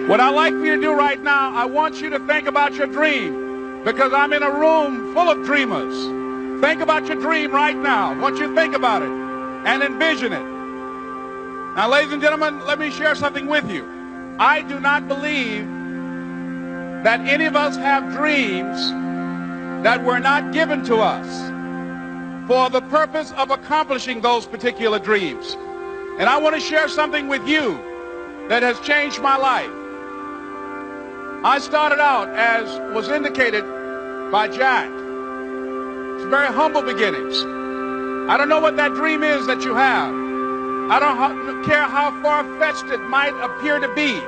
What I'd like for you to do right now, I want you to think about your dream, because I'm in a room full of dreamers. Think about your dream right now. I want you to think about it and envision it. Now, ladies and gentlemen, let me share something with you. I do not believe that any of us have dreams that were not given to us for the purpose of accomplishing those particular dreams. And I want to share something with you that has changed my life. I started out, as was indicated by Jack, it's very humble beginnings. I don't know what that dream is that you have. I don't care how far-fetched it might appear to be.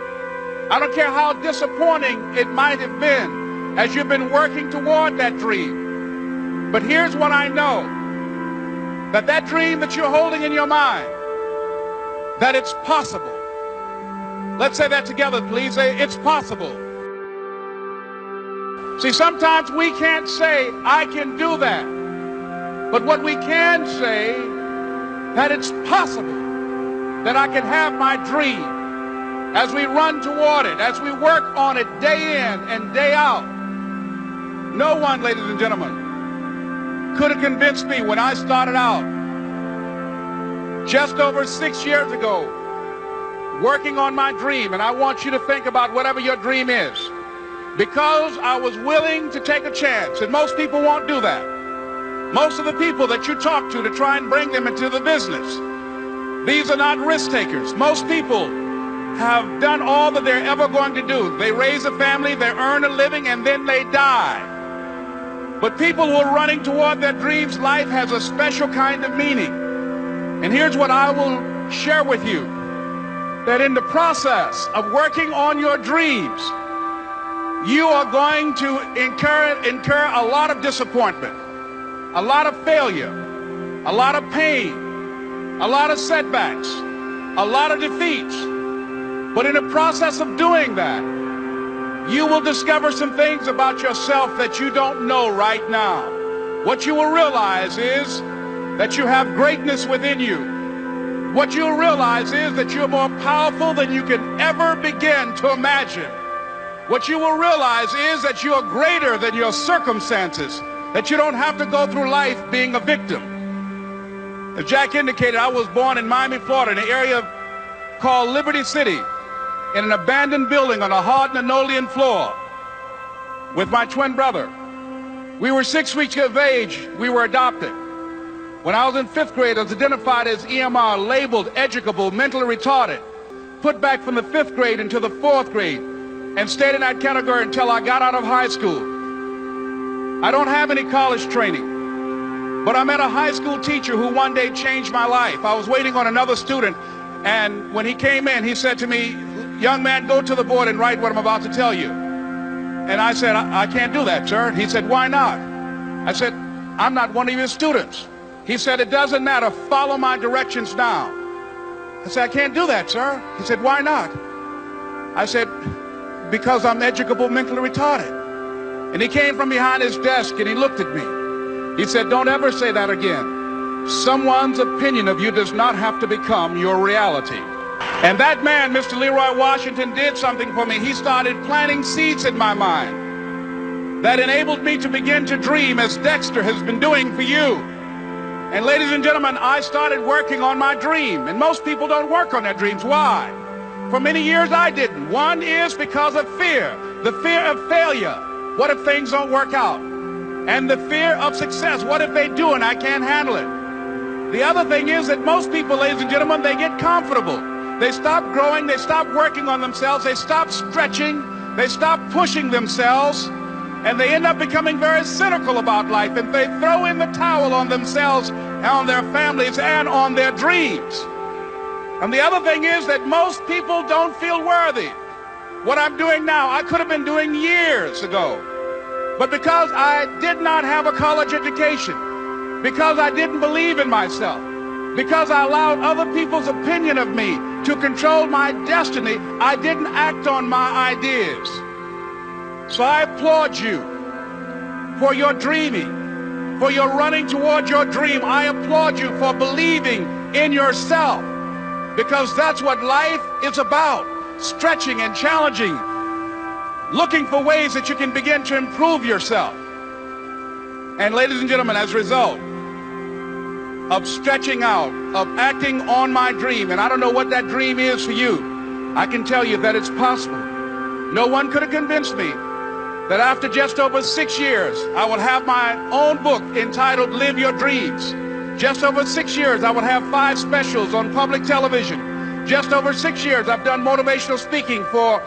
I don't care how disappointing it might have been as you've been working toward that dream. But here's what I know, that that dream that you're holding in your mind, that it's possible. Let's say that together, please. Say, it's possible. See, sometimes we can't say, I can do that. But what we can say, that it's possible that I can have my dream as we run toward it, as we work on it day in and day out. No one, ladies and gentlemen, could have convinced me when I started out just over 6 years ago working on my dream. And I want you to think about whatever your dream is, because I was willing to take a chance. And most people won't do that. Most of the people that you talk to try and bring them into the business, these are not risk takers. Most people have done all that they're ever going to do. They raise a family, they earn a living, and then they die. But people who are running toward their dreams, life has a special kind of meaning. And here's what I will share with you, that in the process of working on your dreams, you are going to incur a lot of disappointment, a lot of failure, a lot of pain, a lot of setbacks, a lot of defeats. But in the process of doing that, you will discover some things about yourself that you don't know right now. What you will realize is that you have greatness within you. What you'll realize is that you're more powerful than you can ever begin to imagine. What you will realize is that you are greater than your circumstances, that you don't have to go through life being a victim. As Jack indicated, I was born in Miami, Florida, in an area called Liberty City, in an abandoned building on a hard linoleum floor with my twin brother. We were 6 weeks of age. We were adopted. When I was in 5th grade, I was identified as EMR, labeled educable, mentally retarded, put back from the 5th grade into the 4th grade, and stayed in that category until I got out of high school. I don't have any college training, but I met a high school teacher who one day changed my life. I was waiting on another student, and when he came in, he said to me, young man, go to the board and write what I'm about to tell you. And I said, I can't do that, sir. He said, why not? I said, I'm not one of your students. He said, it doesn't matter, follow my directions now. I said, I can't do that, sir. He said, why not? I said, because I'm educable, mentally retarded. And he came from behind his desk and he looked at me. He said, don't ever say that again. Someone's opinion of you does not have to become your reality. And that man, Mr. Leroy Washington, did something for me. He started planting seeds in my mind that enabled me to begin to dream, as Dexter has been doing for you. And ladies and gentlemen, I started working on my dream. And most people don't work on their dreams. Why? For many years I didn't. One is because of fear. The fear of failure. What if things don't work out? And the fear of success. What if they do and I can't handle it? The other thing is that most people, ladies and gentlemen, they get comfortable. They stop growing. They stop working on themselves. They stop stretching. They stop pushing themselves. And they end up becoming very cynical about life. And they throw in the towel on themselves, on their families, and on their dreams. And the other thing is that most people don't feel worthy. What I'm doing now, I could have been doing years ago. But because I did not have a college education, because I didn't believe in myself, because I allowed other people's opinion of me to control my destiny, I didn't act on my ideas. So I applaud you for your dreaming, for your running toward your dream. I applaud you for believing in yourself, because that's what life is about. stretching and challenging, looking for ways that you can begin to improve yourself. And ladies and gentlemen, as a result of stretching out, of acting on my dream, and I don't know what that dream is for you, I can tell you that it's possible. No one could have convinced me that after just over 6 years, I would have my own book entitled Live Your Dreams. Just over 6 years, I would have 5 specials on public television. Just over 6 years, I've done motivational speaking for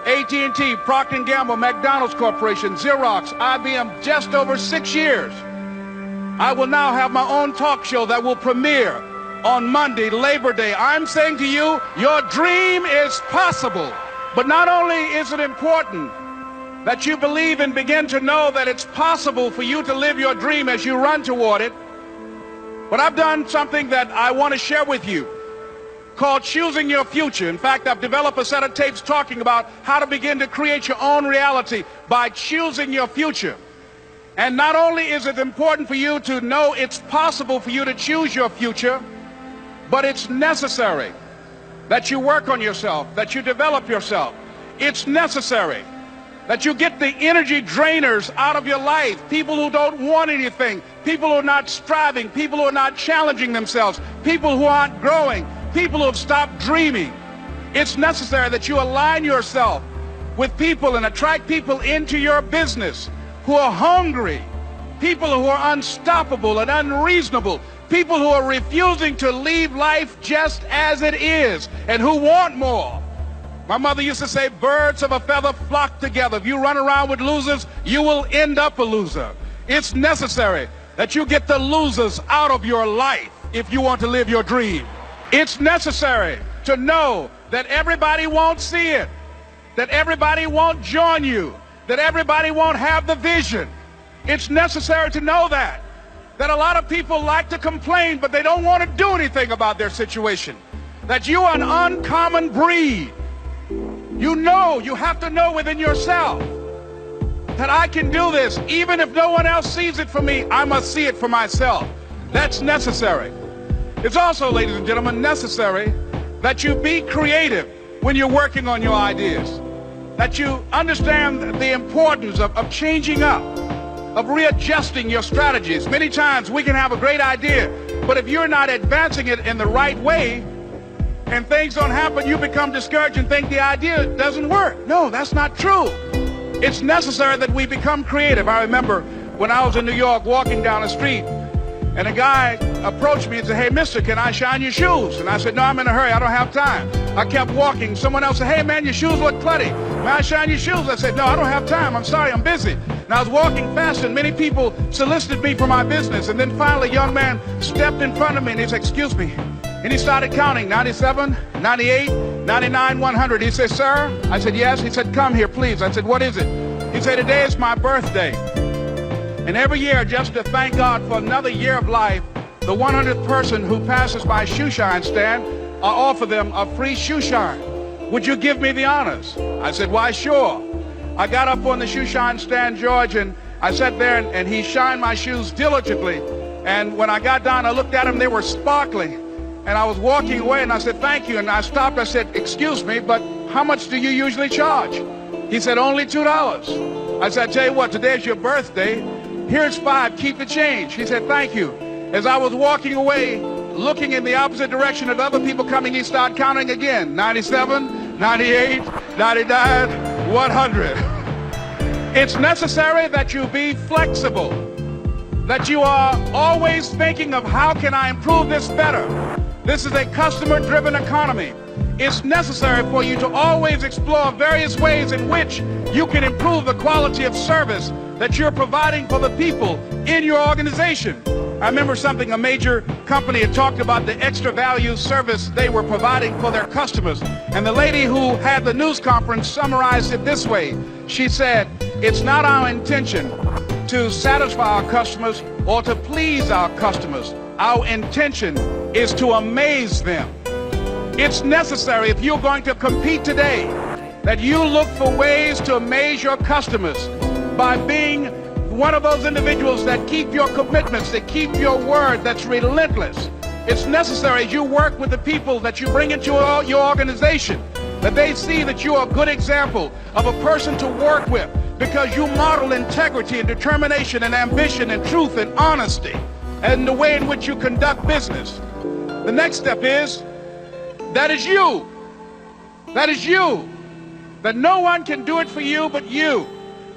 AT&T, Procter & Gamble, McDonald's Corporation, Xerox, IBM. Just over 6 years. I will now have my own talk show that will premiere on Monday, Labor Day. I'm saying to you, your dream is possible. But not only is it important that you believe and begin to know that it's possible for you to live your dream as you run toward it, but I've done something that I want to share with you called Choosing Your Future. In fact, I've developed a set of tapes talking about how to begin to create your own reality by choosing your future. And not only is it important for you to know it's possible for you to choose your future, but it's necessary that you work on yourself, that you develop yourself. It's necessary that you get the energy drainers out of your life, people who don't want anything, people who are not striving, people who are not challenging themselves, people who aren't growing, people who have stopped dreaming. It's necessary that you align yourself with people and attract people into your business who are hungry, people who are unstoppable and unreasonable, people who are refusing to leave life just as it is and who want more. My mother used to say, birds of a feather flock together. If you run around with losers, you will end up a loser. It's necessary that you get the losers out of your life if you want to live your dream. It's necessary to know that everybody won't see it, that everybody won't join you, that everybody won't have the vision. It's necessary to know that a lot of people like to complain, but they don't want to do anything about their situation, that you are an uncommon breed. You know, you have to know within yourself that I can do this. Even if no one else sees it for me, I must see it for myself. That's necessary. It's also, ladies and gentlemen, necessary that you be creative when you're working on your ideas, that you understand the importance of changing up, of readjusting your strategies. Many times we can have a great idea, but if you're not advancing it in the right way and things don't happen, you become discouraged and think the idea doesn't work. No, that's not true. It's necessary that we become creative. I remember when I was in New York walking down the street, and a guy approached me and said, hey, mister, can I shine your shoes? And I said, no, I'm in a hurry. I don't have time. I kept walking. Someone else said, hey, man, your shoes look clutty. May I shine your shoes? I said, no, I don't have time. I'm sorry, I'm busy. And I was walking fast, and many people solicited me for my business. And then finally, a young man stepped in front of me, and he said, excuse me. And he started counting, 97, 98, 99, 100. He said, sir? I said, yes. He said, come here, please. I said, what is it? He said, today is my birthday. And every year, just to thank God for another year of life, the 100th person who passes my shoe shine stand, I offer them a free shoe shine. Would you give me the honors? I said, why, sure. I got up on the shoe shine stand, George, and I sat there, and he shined my shoes diligently. And when I got down, I looked at them, they were sparkling. And I was walking away, and I said, thank you. And I stopped, I said, excuse me, but how much do you usually charge? He said, only $2. I said, I tell you what, today is your birthday. Here's $5, keep the change. He said, thank you. As I was walking away, looking in the opposite direction of other people coming, he started counting again. 97, 98, 99, 100. It's necessary that you be flexible, that you are always thinking of how can I improve this better. This is a customer-driven economy. It's necessary for you to always explore various ways in which you can improve the quality of service that you're providing for the people in your organization. I remember something a major company had talked about, the extra value service they were providing for their customers. And the lady who had the news conference summarized it this way. She said, it's not our intention to satisfy our customers or to please our customers. Our intention is to amaze them. It's necessary, if you're going to compete today, that you look for ways to amaze your customers by being one of those individuals that keep your commitments, that keep your word, that's relentless. It's necessary as you work with the people that you bring into your organization that they see that you are a good example of a person to work with because you model integrity and determination and ambition and truth and honesty and the way in which you conduct business. The next step is, that is you. That is you. That no one can do it for you but you.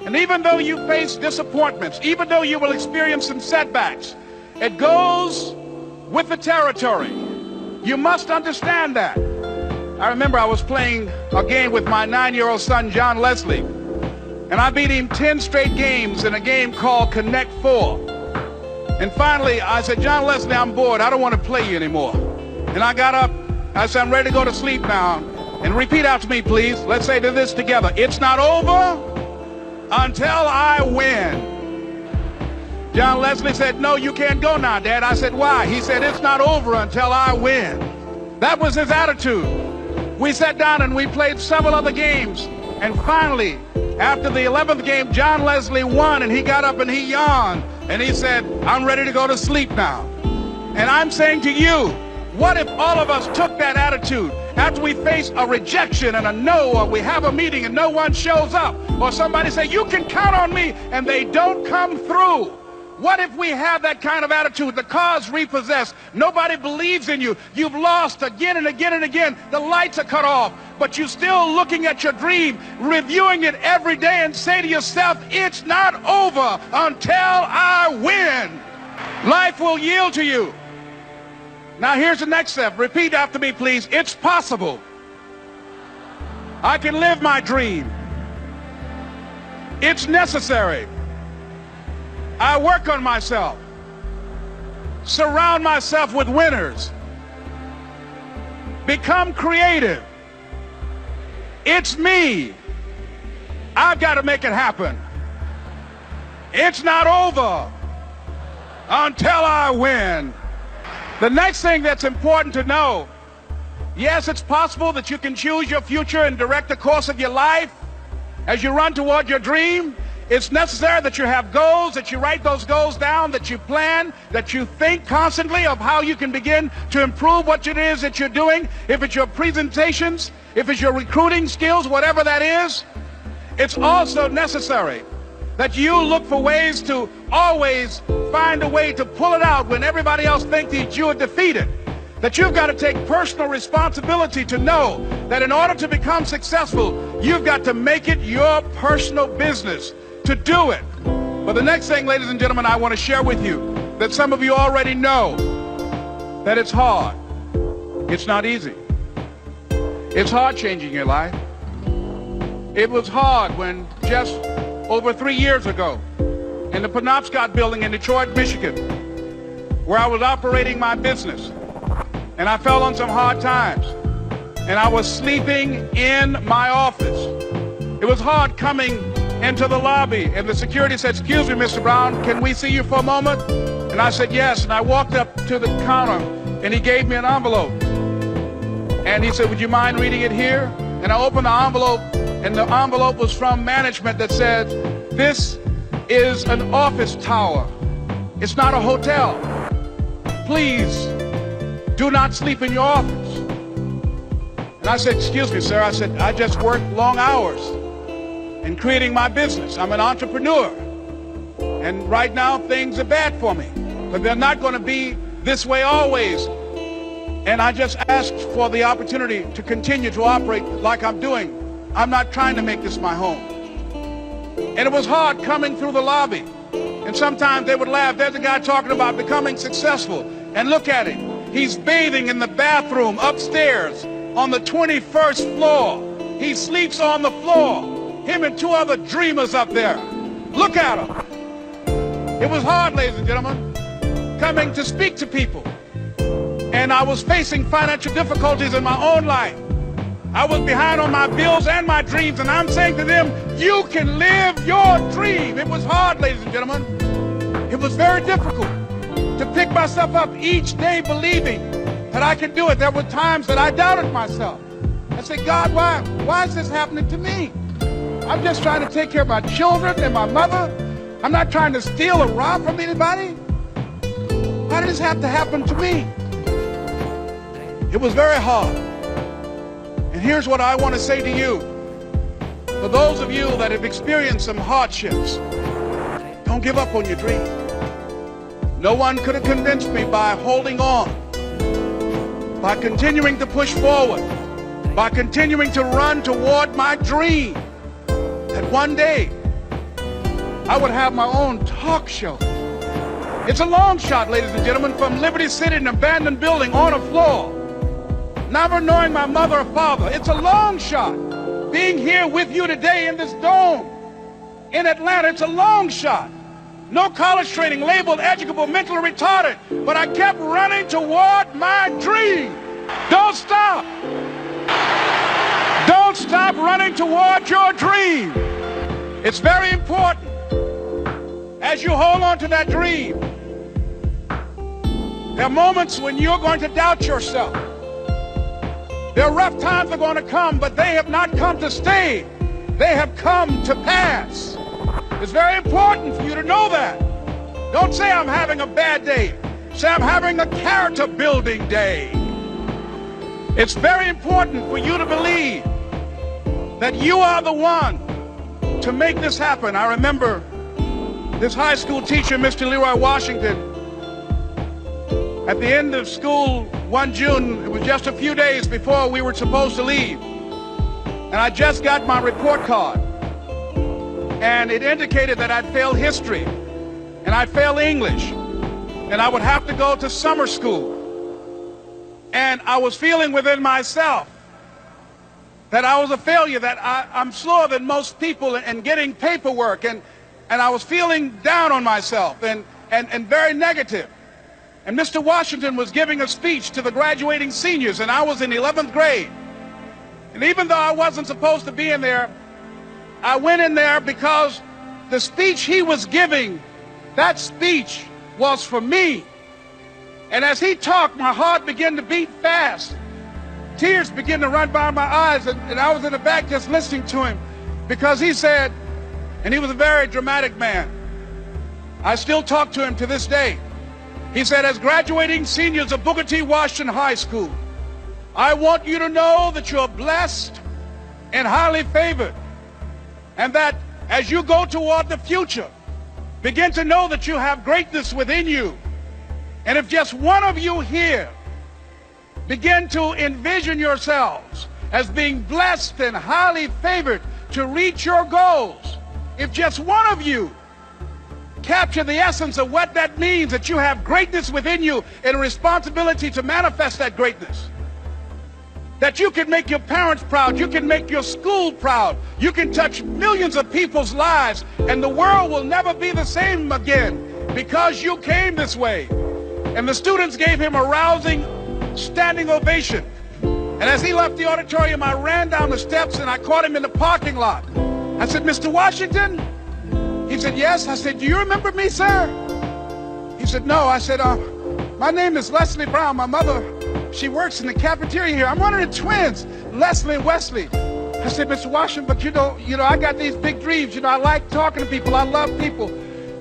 And even though you face disappointments, even though you will experience some setbacks, it goes with the territory. You must understand that. I remember I was playing a game with my 9-year-old son, John Leslie, and I beat him 10 straight games in a game called Connect 4. And finally, I said, John Leslie, I'm bored. I don't want to play you anymore. And I got up. I said, I'm ready to go to sleep now. And repeat after me, please. Let's say this together. It's not over until I win. John Leslie said, no, you can't go now, Dad. I said, why? He said, it's not over until I win. That was his attitude. We sat down and we played several other games. And finally, after the 11th game, John Leslie won, and he got up and he yawned. And he said, I'm ready to go to sleep now. And I'm saying to you, what if all of us took that attitude after we face a rejection and a no, or we have a meeting and no one shows up, or somebody say, you can count on me, and they don't come through? What if we have that kind of attitude? The car's repossessed. Nobody believes in you. You've lost again and again and again. The lights are cut off, but you're still looking at your dream, reviewing it every day, and say to yourself, it's not over until I win. Life will yield to you. Now here's the next step. Repeat after me, please. It's possible. I can live my dream. It's necessary. I work on myself. Surround myself with winners. Become creative. It's me. I've got to make it happen. It's not over until I win. The next thing that's important to know, yes, it's possible that you can choose your future and direct the course of your life as you run toward your dream. It's necessary that you have goals, that you write those goals down, that you plan, that you think constantly of how you can begin to improve what it is that you're doing. If it's your presentations, if it's your recruiting skills, whatever that is, it's also necessary that you look for ways to always find a way to pull it out when everybody else thinks that you are defeated. That you've got to take personal responsibility to know that in order to become successful, you've got to make it your personal business to do it. But the next thing, ladies and gentlemen, I want to share with you that some of you already know that it's hard. It's not easy. It's hard changing your life. It was hard when just over 3 years ago in the Penobscot building in Detroit, Michigan, where I was operating my business, and I fell on some hard times, and I was sleeping in my office. It was hard coming into the lobby, and the security said, excuse me, Mr. Brown, can we see you for a moment? And I said, yes. And I walked up to the counter, and he gave me an envelope. And he said, would you mind reading it here? And I opened the envelope, and the envelope was from management that said, this is an office tower. It's not a hotel. Please do not sleep in your office. And I said, excuse me, sir. I said, I just work long hours in creating my business. I'm an entrepreneur. And right now, things are bad for me. But they're not going to be this way always. And I just asked for the opportunity to continue to operate like I'm doing. I'm not trying to make this my home. And it was hard coming through the lobby. And sometimes they would laugh. There's a guy talking about becoming successful. And look at him. He's bathing in the bathroom upstairs on the 21st floor. He sleeps on the floor. Him and 2 other dreamers up there. Look at him. It was hard, ladies and gentlemen, coming to speak to people. And I was facing financial difficulties in my own life. I was behind on my bills and my dreams, and I'm saying to them, you can live your dream. It was hard, ladies and gentlemen. It was very difficult to pick myself up each day believing that I could do it. There were times that I doubted myself. I said, God, why is this happening to me? I'm just trying to take care of my children and my mother. I'm not trying to steal or rob from anybody. Why did this have to happen to me? It was very hard. And here's what I want to say to you. For those of you that have experienced some hardships, don't give up on your dream. No one could have convinced me by holding on, by continuing to push forward, by continuing to run toward my dream, that one day I would have my own talk show. It's a long shot, ladies and gentlemen, from Liberty City, an abandoned building on a floor, never knowing my mother or father. It's a long shot. Being here with you today in this dome in Atlanta, it's a long shot. No college training, labeled educable, mentally retarded, but I kept running toward my dream. Don't stop. Don't stop running toward your dream. It's very important as you hold on to that dream. There are moments when you're going to doubt yourself. There are rough times that are going to come, but they have not come to stay. They have come to pass. It's very important for you to know that. Don't say I'm having a bad day. Say I'm having a character building day. It's very important for you to believe that you are the one to make this happen. I remember this high school teacher, Mr. Leroy Washington, at the end of school one June, it was just a few days before we were supposed to leave, and I just got my report card, and it indicated that I'd failed history, and I'd failed English, and I would have to go to summer school. And I was feeling within myself that I was a failure, that I'm slower than most people in getting paperwork, and I was feeling down on myself and very negative. And Mr. Washington was giving a speech to the graduating seniors, and I was in 11th grade. And even though I wasn't supposed to be in there, I went in there because the speech he was giving, that speech was for me. And as he talked, my heart began to beat fast. Tears began to run by my eyes, and I was in the back just listening to him, because he said, and he was a very dramatic man. I still talk to him to this day. He said, as graduating seniors of Booker T. Washington High School, I want you to know that you're blessed and highly favored, and that as you go toward the future, begin to know that you have greatness within you. And if just one of you here begin to envision yourselves as being blessed and highly favored to reach your goals, if just one of you capture the essence of what that means, that you have greatness within you and a responsibility to manifest that greatness, that you can make your parents proud, you can make your school proud, you can touch millions of people's lives, and the world will never be the same again because you came this way. And the students gave him a rousing standing ovation. And as he left the auditorium, I ran down the steps and I caught him in the parking lot. I said, Mr. Washington? He said, yes. I said, do you remember me, sir? He said, no. I said, my name is Leslie Brown. My mother, she works in the cafeteria here. I'm one of the twins, Leslie and Wesley. I said, Mr. Washington, but you know, I got these big dreams. You know, I like talking to people. I love people.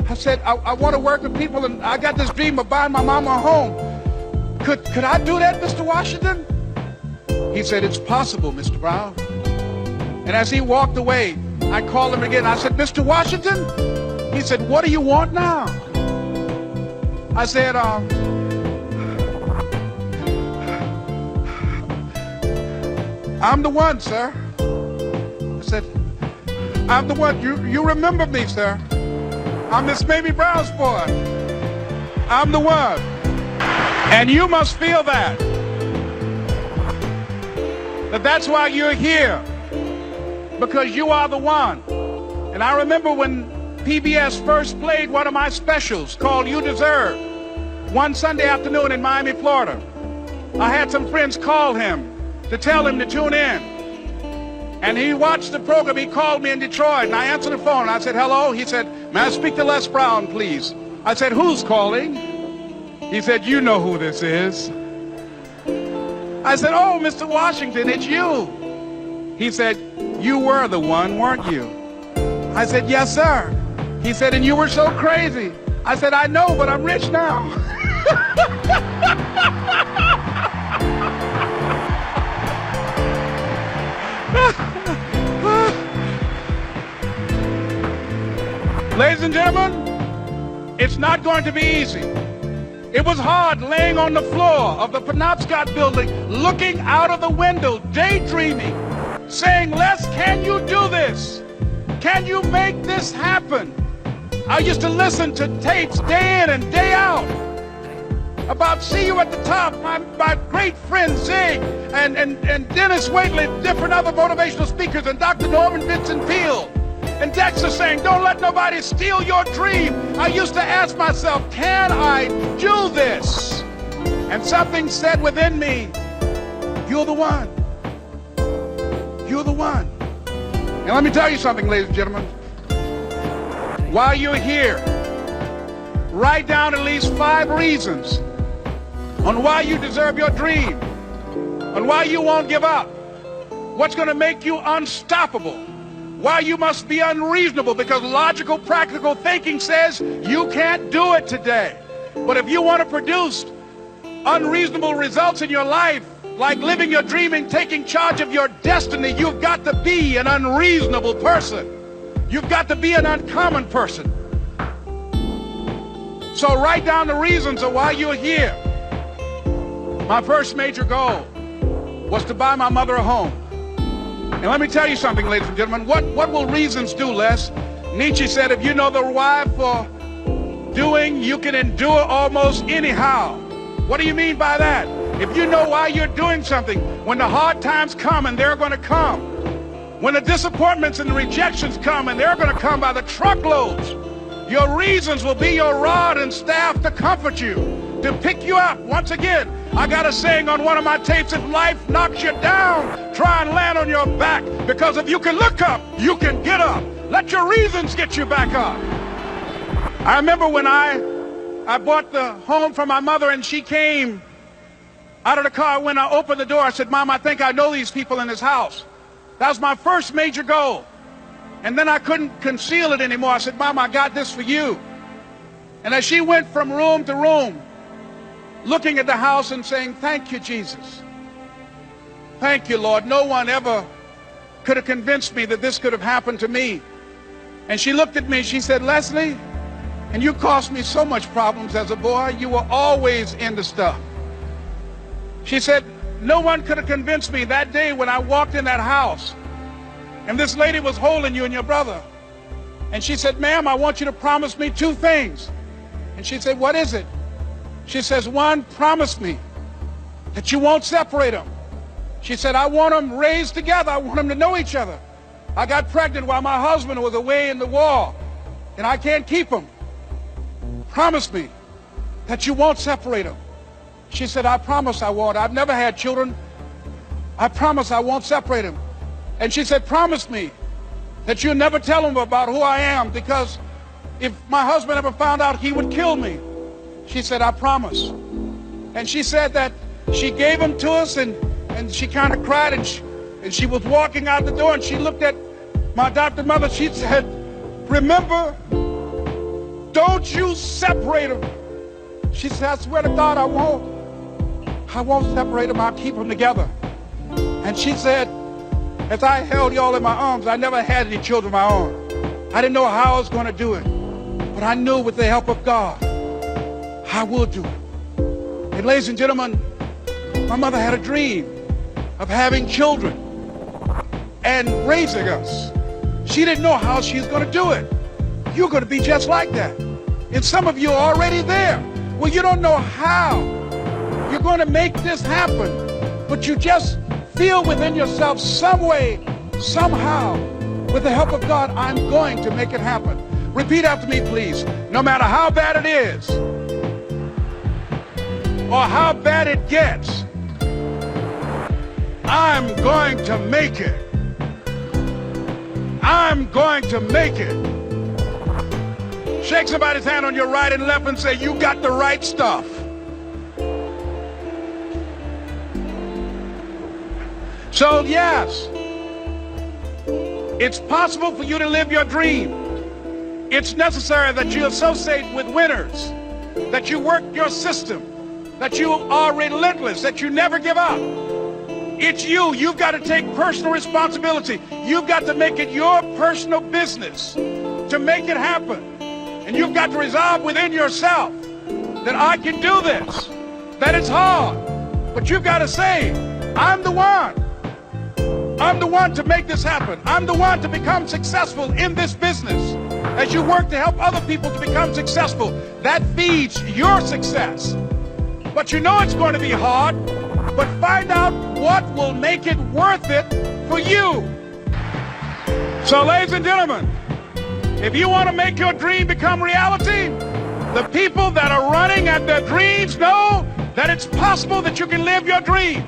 I said, I want to work with people, and I got this dream of buying my mama a home. Could I do that, Mr. Washington? He said, it's possible, Mr. Brown. And as he walked away, I called him again. I said, Mr. Washington? He said, what do you want now? I said, I'm the one, sir. I said, I'm the one. You remember me, sir. I'm Miss Mamie Brown's boy. I'm the one. And you must feel that. That's why you're here. Because you are the one. And I remember when PBS first played one of my specials called You Deserve, one Sunday afternoon in Miami, Florida. I had some friends call him to tell him to tune in. And he watched the program. He called me in Detroit, and I answered the phone. I said, hello. He said, may I speak to Les Brown, please? I said, who's calling? He said, you know who this is. I said, oh, Mr. Washington, it's you. He said, you were the one, weren't you? I said, yes, sir. He said, and you were so crazy. I said, I know, but I'm rich now. Ladies and gentlemen, it's not going to be easy. It was hard laying on the floor of the Penobscot building, looking out of the window, daydreaming, saying, Les, can you do this? Can you make this happen? I used to listen to tapes day in and day out about See You at the Top, my great friend Zig and Dennis Waitley, different other motivational speakers, and Dr. Norman Vincent Peale. And Dexter saying, don't let nobody steal your dream. I used to ask myself, can I do this? And something said within me, you're the one. You're the one. And let me tell you something, ladies and gentlemen. While you're here, write down at least 5 reasons on why you deserve your dream, on why you won't give up, what's going to make you unstoppable, why you must be unreasonable, because logical, practical thinking says you can't do it today. But if you want to produce unreasonable results in your life, like living your dream and taking charge of your destiny, you've got to be an unreasonable person. You've got to be an uncommon person. So write down the reasons of why you're here. My first major goal was to buy my mother a home. And let me tell you something, ladies and gentlemen. What will reasons do, Les? Nietzsche said, if you know the why for doing, you can endure almost anyhow. What do you mean by that? If you know why you're doing something, when the hard times come, and they're going to come, when the disappointments and the rejections come, and they're going to come by the truckloads, your reasons will be your rod and staff to comfort you, to pick you up. Once again, I got a saying on one of my tapes, if life knocks you down, try and land on your back, because if you can look up, you can get up. Let your reasons get you back up. I remember when I bought the home for my mother, and she came out of the car. When I opened the door, I said, Mom, I think I know these people in this house. That was my first major goal. And then I couldn't conceal it anymore. I said, Mom, I got this for you. And as she went from room to room, looking at the house and saying, thank you, Jesus. Thank you, Lord. No one ever could have convinced me that this could have happened to me. And she looked at me, she said, Leslie, and you caused me so much problems as a boy. You were always into stuff. She said, no one could have convinced me that day when I walked in that house and this lady was holding you and your brother. And she said, ma'am, I want you to promise me 2 things. And she said, what is it? She says, 1, promise me that you won't separate them. She said, I want them raised together. I want them to know each other. I got pregnant while my husband was away in the war, and I can't keep them. Promise me that you won't separate them. She said, I promise I won't. I've never had children. I promise I won't separate them. And she said, promise me that you'll never tell them about who I am, because if my husband ever found out, he would kill me. She said, I promise. And she said that she gave them to us, and she kind of cried, and she was walking out the door, and she looked at my adopted mother. She said, remember, don't you separate them. She said, I swear to God, I won't separate them. I'll keep them together. And she said, as I held y'all in my arms, I never had any children of my own. I didn't know how I was going to do it, but I knew with the help of God, I will do it. And ladies and gentlemen, my mother had a dream of having children and raising us. She didn't know how she was going to do it. You're going to be just like that. And some of you are already there. Well, you don't know how you're going to make this happen, but you just feel within yourself some way, somehow, with the help of God, I'm going to make it happen. Repeat after me, please. No matter how bad it is or how bad it gets, I'm going to make it. I'm going to make it. Shake somebody's hand on your right and left and say, you got the right stuff. So yes, it's possible for you to live your dream. It's necessary that you associate with winners, that you work your system, that you are relentless, that you never give up. It's you. You've got to take personal responsibility. You've got to make it your personal business to make it happen. And you've got to resolve within yourself that I can do this, that it's hard. But you've got to say, I'm the one. I'm the one to make this happen. I'm the one to become successful in this business. As you work to help other people to become successful, that feeds your success. But you know it's going to be hard, but find out what will make it worth it for you. So, ladies and gentlemen, if you want to make your dream become reality, the people that are running at their dreams know that it's possible that you can live your dream,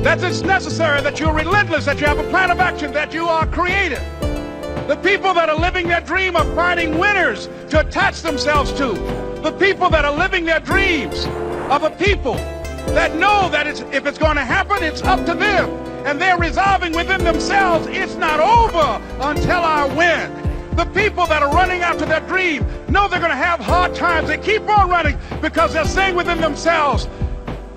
that it's necessary, that you're relentless, that you have a plan of action, that you are creative. The people that are living their dream are finding winners to attach themselves to. The people that are living their dreams are the people that know that if it's going to happen, it's up to them. And they're resolving within themselves, it's not over until I win. The people that are running after their dream know they're going to have hard times. They keep on running because they're saying within themselves,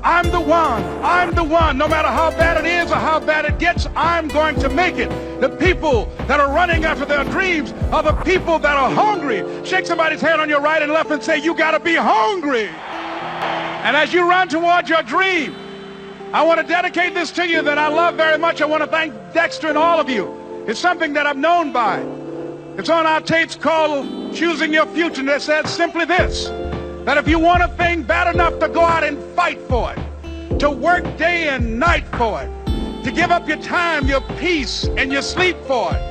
I'm the one. I'm the one. No matter how bad it is or how bad it gets, I'm going to make it. The people that are running after their dreams are the people that are hungry. Shake somebody's hand on your right and left and say, you got to be hungry. And as you run towards your dream, I want to dedicate this to you that I love very much. I want to thank Dexter and all of you. It's something that I'm known by. It's on our tapes called Choosing Your Future. And it says simply this, that if you want a thing bad enough to go out and fight for it, to work day and night for it, to give up your time, your peace, and your sleep for it,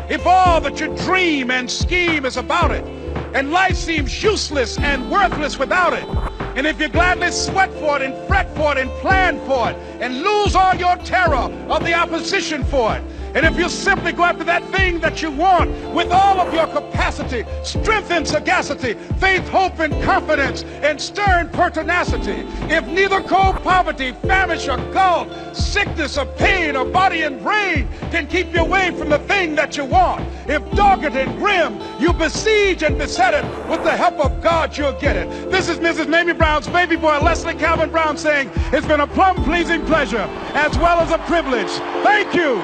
if all that you dream and scheme is about it, and life seems useless and worthless without it, and if you gladly sweat for it and fret for it and plan for it and lose all your terror of the opposition for it, and if you simply go after that thing that you want with all of your capacity, strength and sagacity, faith, hope and confidence, and stern pertinacity, if neither cold poverty, famish or gulf, sickness or pain or body and brain can keep you away from the thing that you want, if dogged and grim you besiege and beset it, with the help of God you'll get it. This is Mrs. Mamie Brown's baby boy, Leslie Calvin Brown, saying it's been a plumb pleasing pleasure as well as a privilege. Thank you.